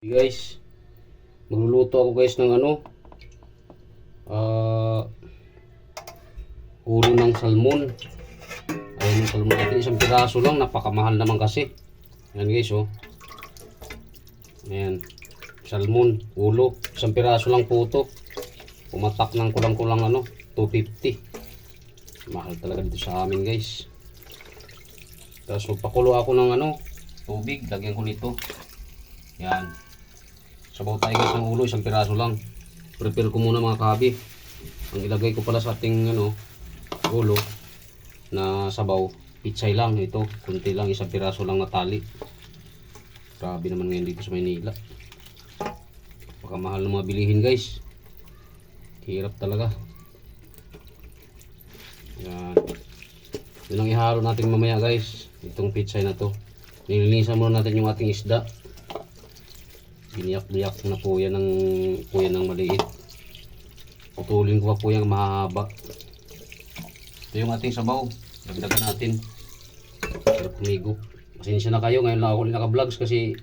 Guys, magluluto ako guys ng ulo ng salmon. Ayun yung salmon natin, isang piraso lang, napakamahal naman kasi. Ayan guys, oh. Ayan, salmon, ulo, isang piraso lang po ito. Pumatak ng kulang-kulang 250. Mahal talaga dito sa amin guys. Tapos magpakulo ako ng tubig, lagyan ko nito. Yan. Sabaw tayo guys ng ulo, isang piraso lang. Prepare ko muna mga kabi. Ang ilagay ko pala sa ating ulo na sabaw, pitsay lang ito, kunti lang, isang piraso lang na tali. Grabe naman ngayon dito sa Maynila. Pagkamahal ng mga bilihin guys. Hirap talaga. Yan. Yun ang ihalo natin mamaya guys, itong pitsay na to. Nilinisan muna natin yung ating isda. Biniyak-biyak na po yan ng maliit. Putulin ko pa po yung mahaba. Ito yung ating sabaw. Dagdagan natin. Sarap kumigo. Pasensya na kayo. Ngayon lang ako ulit naka-vlogs kasi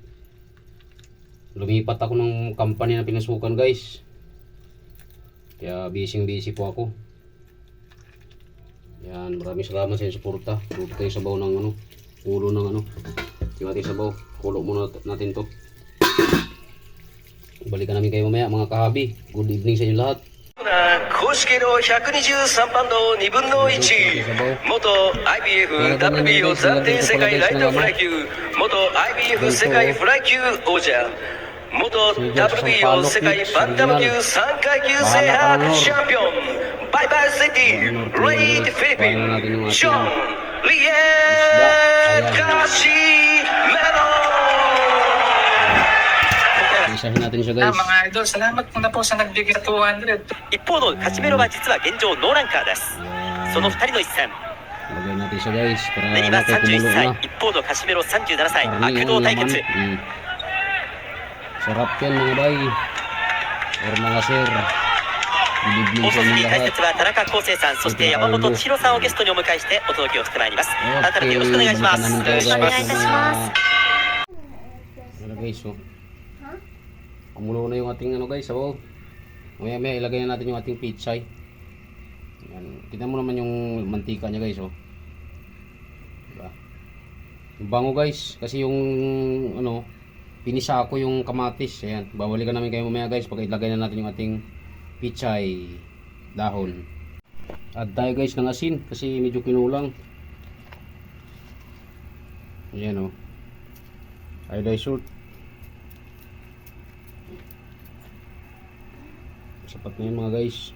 lumipat ako ng company na pinasukan guys. Kaya busy po ako. Yan. Maraming salamat sa inyong suporta. Luto tayo sabaw ng ulo ng yung ating sabaw. Kulo muna natin to. Balikan namin kayo mamaya mga kahabi. Good evening sa inyo lahat. 公式の123番の2分の1元 IBF、WBO 暫定世界ライトフライ級元 IBF 世界フライ級王者元 WBO 世界バンタム級3階級制覇チャンピオンバイバイシティレイドフィリピンショーン・リエッカシメロIsahin natin siya guys. Mga idol, salamat muna po sa nagbigay sa 200. 一方のカチメロは実は現状ノーランカーですその2人の一戦 Lagay natin siya guys. Para 練馬 kumulo 31歳 na. 一方のカシメロ37歳 Karni 悪 ang 道対 laman. 決 Sarap yan mga bay. Or mga sir. Bibigyan 放 sa 送席 inyo 解 lahat. 説は田中康生さんそして山本千尋さんをゲストにお迎えしてお届けをしてまいります改めてよろしくお願いします Balikan namin kayo, guys. お願いいたします Ano guys, oh. Kumulo na yung ating guys, sabaw. Maya ilagay na natin yung ating pitsay. Yan. Tignan mo naman yung mantika niya guys, oh. Diba? Bango guys, kasi yung pinisa ko yung kamatis. Ayan, babalikan namin kayo mamaya guys pag ilagay na natin yung ating pitsay dahon. Add tayo guys ng asin kasi medyo kinulang. Ayan, oh. Iodized salt. Sapat na yun mga guys.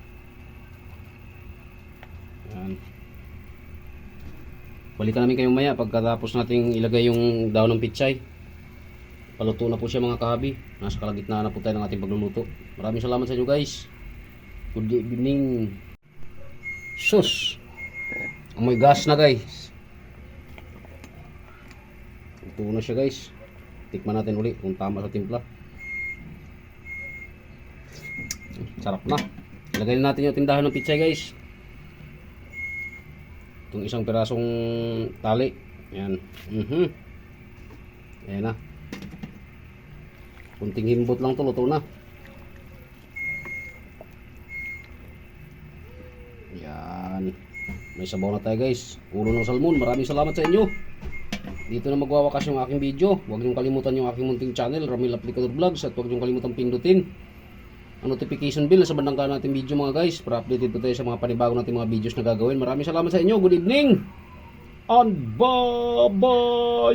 Ayan. Balikan namin kayo maya pagkatapos nating ilagay yung daon ng pitsay. Paluto na po siya mga kahabi. Nasa kalagitnaan na po tayo ng ating pagluluto. Maraming salamat sa inyo guys. Good evening. Sus! Amoy gas na guys. Luto na siya guys. Tikman natin uli kung tama sa timpla. Sarap na. Ilagay natin yung tindahan ng pitsay guys. Itong isang pirasong tali. Ayan. Ayan na. Kunting himbot lang to, luto na. Ayan. May sabaw na tayo guys. Ulo ng salmon. Maraming salamat sa inyo. Dito na magwawakas yung aking video. Huwag niyong kalimutan yung aking munting channel, Ramil Aplicador Vlogs. At huwag niyong kalimutan pindutin ang notification bell sa bandang kanan natin video mga guys para updated po tayo sa mga panibago natin mga videos na gagawin. Maraming salamat sa inyo. Good evening and bye-bye.